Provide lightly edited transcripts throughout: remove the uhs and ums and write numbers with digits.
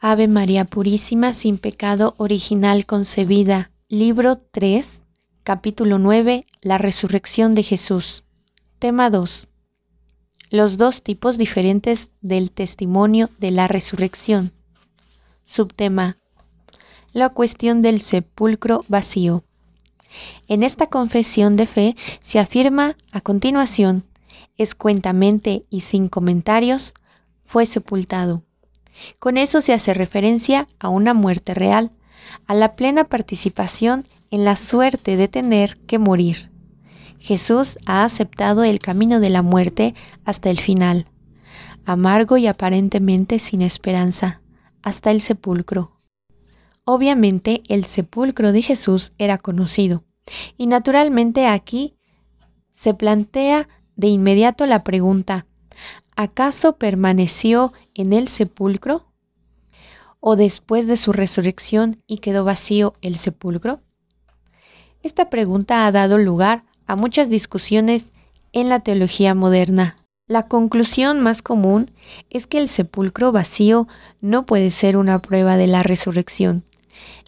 Ave María Purísima, sin pecado original concebida. Libro 3, capítulo 9, la resurrección de Jesús. Tema 2. Los dos tipos diferentes del testimonio de la resurrección. Subtema: la cuestión del sepulcro vacío. En esta confesión de fe se afirma a continuación, escuetamente y sin comentarios, fue sepultado. Con eso se hace referencia a una muerte real, a la plena participación en la suerte de tener que morir. Jesús ha aceptado el camino de la muerte hasta el final, amargo y aparentemente sin esperanza, hasta el sepulcro. Obviamente el sepulcro de Jesús era conocido, y naturalmente aquí se plantea de inmediato la pregunta: ¿acaso permaneció en el sepulcro? ¿O después de su resurrección y quedó vacío el sepulcro? Esta pregunta ha dado lugar a muchas discusiones en la teología moderna. La conclusión más común es que el sepulcro vacío no puede ser una prueba de la resurrección.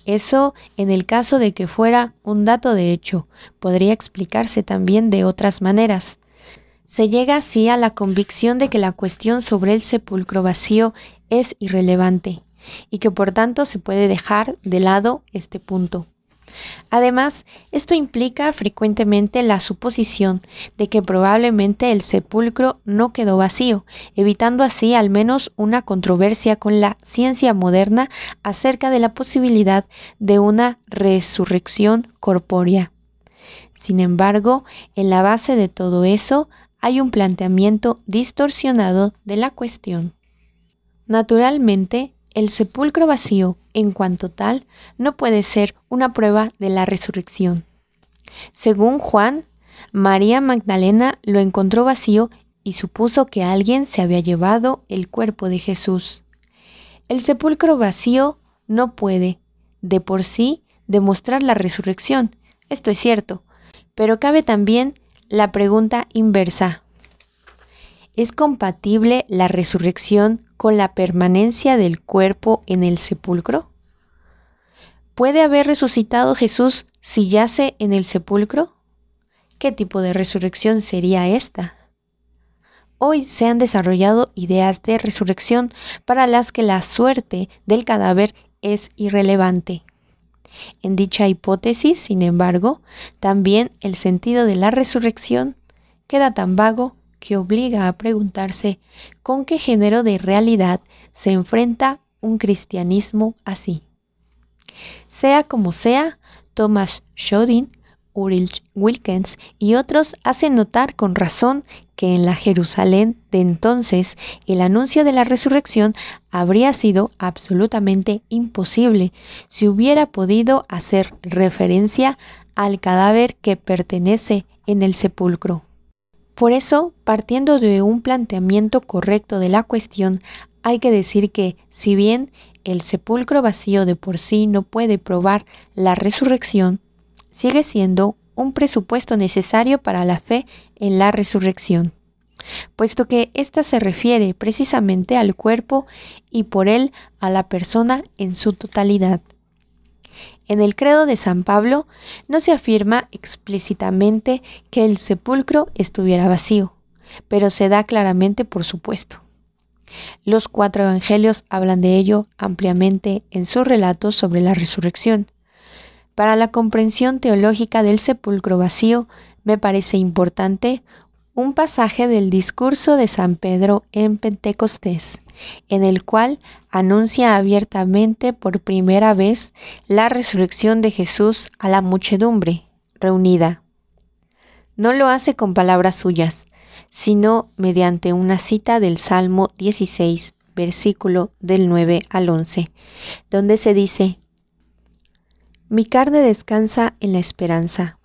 Eso en el caso de que fuera un dato de hecho, podría explicarse también de otras maneras. Se llega así a la convicción de que la cuestión sobre el sepulcro vacío es irrelevante y que por tanto se puede dejar de lado este punto. Además, esto implica frecuentemente la suposición de que probablemente el sepulcro no quedó vacío, evitando así al menos una controversia con la ciencia moderna acerca de la posibilidad de una resurrección corpórea. Sin embargo, en la base de todo eso hay un planteamiento distorsionado de la cuestión. Naturalmente, el sepulcro vacío, en cuanto tal, no puede ser una prueba de la resurrección. Según Juan, María Magdalena lo encontró vacío y supuso que alguien se había llevado el cuerpo de Jesús. El sepulcro vacío no puede, de por sí, demostrar la resurrección. Esto es cierto, pero cabe también la pregunta inversa: ¿es compatible la resurrección con la permanencia del cuerpo en el sepulcro? ¿Puede haber resucitado Jesús si yace en el sepulcro? ¿Qué tipo de resurrección sería esta? Hoy se han desarrollado ideas de resurrección para las que la suerte del cadáver es irrelevante. En dicha hipótesis, sin embargo, también el sentido de la resurrección queda tan vago que obliga a preguntarse con qué género de realidad se enfrenta un cristianismo así. Sea como sea, Thomas Jodin, Ulrich Wilkens y otros hacen notar con razón que en la Jerusalén de entonces el anuncio de la resurrección habría sido absolutamente imposible si hubiera podido hacer referencia al cadáver que pertenece en el sepulcro. Por eso, partiendo de un planteamiento correcto de la cuestión, hay que decir que, si bien el sepulcro vacío de por sí no puede probar la resurrección, sigue siendo un presupuesto necesario para la fe en la resurrección, puesto que ésta se refiere precisamente al cuerpo y por él a la persona en su totalidad. En el credo de San Pablo no se afirma explícitamente que el sepulcro estuviera vacío, pero se da claramente por supuesto. Los 4 evangelios hablan de ello ampliamente en sus relatos sobre la resurrección. Para la comprensión teológica del sepulcro vacío, me parece importante un pasaje del discurso de San Pedro en Pentecostés, en el cual anuncia abiertamente por primera vez la resurrección de Jesús a la muchedumbre reunida. No lo hace con palabras suyas, sino mediante una cita del Salmo 16, versículo del 9 al 11, donde se dice: Mi carne descansa en la esperanza,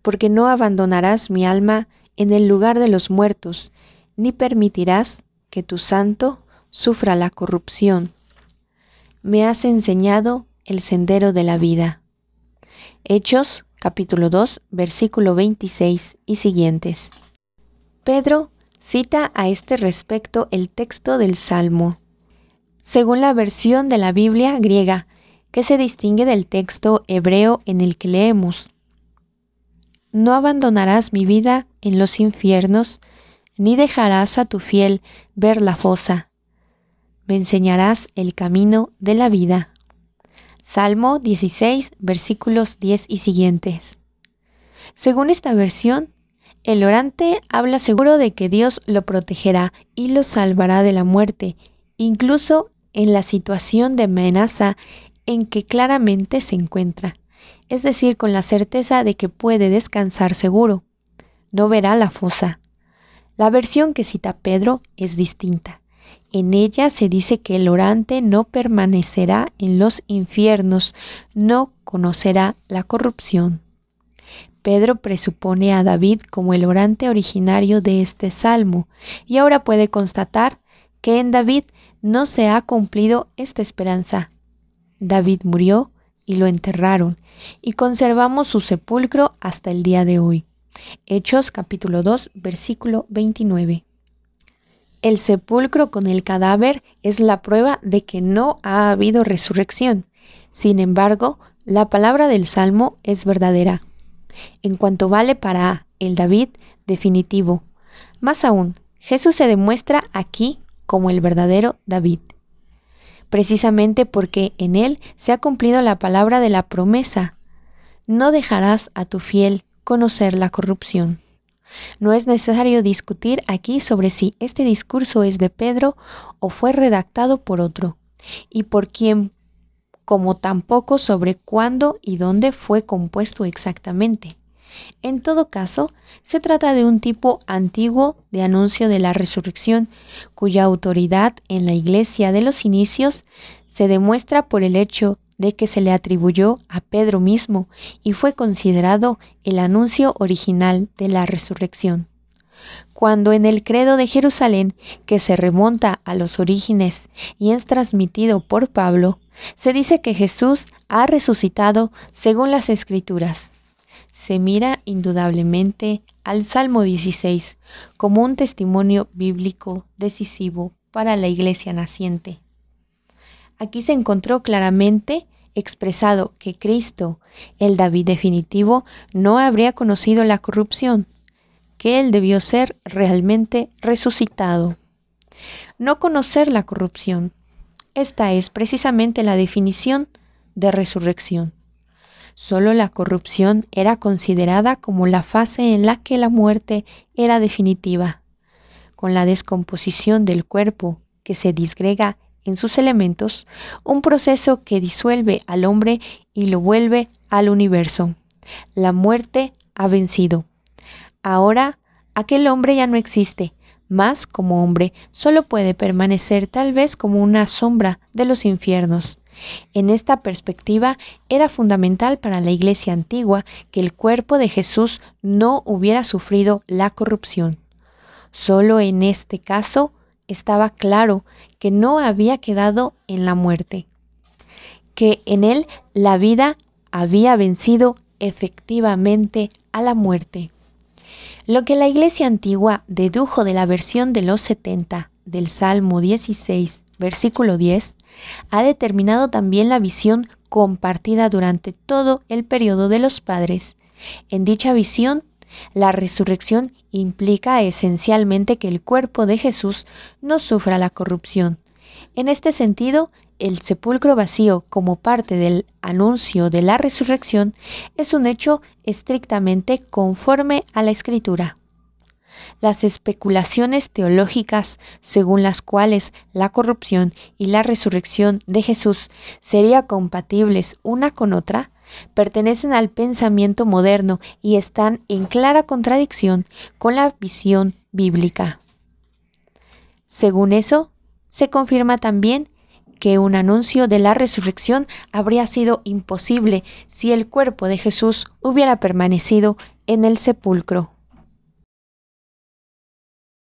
porque no abandonarás mi alma en el lugar de los muertos, ni permitirás que tu santo sufra la corrupción. Me has enseñado el sendero de la vida. Hechos, capítulo 2, versículo 26 y siguientes. Pedro cita a este respecto el texto del Salmo: según la versión de la Biblia griega, que se distingue del texto hebreo en el que leemos. No abandonarás mi vida en los infiernos, ni dejarás a tu fiel ver la fosa. Me enseñarás el camino de la vida. Salmo 16, versículos 10 y siguientes. Según esta versión, el orante habla seguro de que Dios lo protegerá y lo salvará de la muerte, incluso en la situación de amenaza en que claramente se encuentra, es decir, con la certeza de que puede descansar seguro. No verá la fosa. La versión que cita Pedro es distinta. En ella se dice que el orante no permanecerá en los infiernos, no conocerá la corrupción. Pedro presupone a David como el orante originario de este salmo, y ahora puede constatar que en David no se ha cumplido esta esperanza. David murió y lo enterraron, y conservamos su sepulcro hasta el día de hoy. Hechos capítulo 2, versículo 29. El sepulcro con el cadáver es la prueba de que no ha habido resurrección. Sin embargo, la palabra del Salmo es verdadera, en cuanto vale para el David definitivo. Más aún, Jesús se demuestra aquí como el verdadero David, precisamente porque en él se ha cumplido la palabra de la promesa: no dejarás a tu fiel conocer la corrupción. No es necesario discutir aquí sobre si este discurso es de Pedro o fue redactado por otro, y por quién, como tampoco sobre cuándo y dónde fue compuesto exactamente. En todo caso, se trata de un tipo antiguo de anuncio de la resurrección, cuya autoridad en la Iglesia de los inicios se demuestra por el hecho de que se le atribuyó a Pedro mismo y fue considerado el anuncio original de la resurrección. Cuando en el credo de Jerusalén, que se remonta a los orígenes y es transmitido por Pablo, se dice que Jesús ha resucitado según las Escrituras. Se mira indudablemente al Salmo 16 como un testimonio bíblico decisivo para la Iglesia naciente. Aquí se encontró claramente expresado que Cristo, el David definitivo, no habría conocido la corrupción, que él debió ser realmente resucitado. No conocer la corrupción. Esta es precisamente la definición de resurrección. Solo la corrupción era considerada como la fase en la que la muerte era definitiva. Con la descomposición del cuerpo, que se disgrega en sus elementos, un proceso que disuelve al hombre y lo vuelve al universo. La muerte ha vencido. Ahora, aquel hombre ya no existe, mas como hombre solo puede permanecer tal vez como una sombra de los infiernos. En esta perspectiva, era fundamental para la Iglesia antigua que el cuerpo de Jesús no hubiera sufrido la corrupción. Solo en este caso estaba claro que no había quedado en la muerte, que en él la vida había vencido efectivamente a la muerte. Lo que la Iglesia antigua dedujo de la versión de los 70 del Salmo 16, versículo 10, ha determinado también la visión compartida durante todo el periodo de los padres. En dicha visión, la resurrección implica esencialmente que el cuerpo de Jesús no sufra la corrupción. En este sentido, el sepulcro vacío como parte del anuncio de la resurrección es un hecho estrictamente conforme a la Escritura. Las especulaciones teológicas según las cuales la corrupción y la resurrección de Jesús serían compatibles una con otra, pertenecen al pensamiento moderno y están en clara contradicción con la visión bíblica. Según eso, se confirma también que un anuncio de la resurrección habría sido imposible si el cuerpo de Jesús hubiera permanecido en el sepulcro.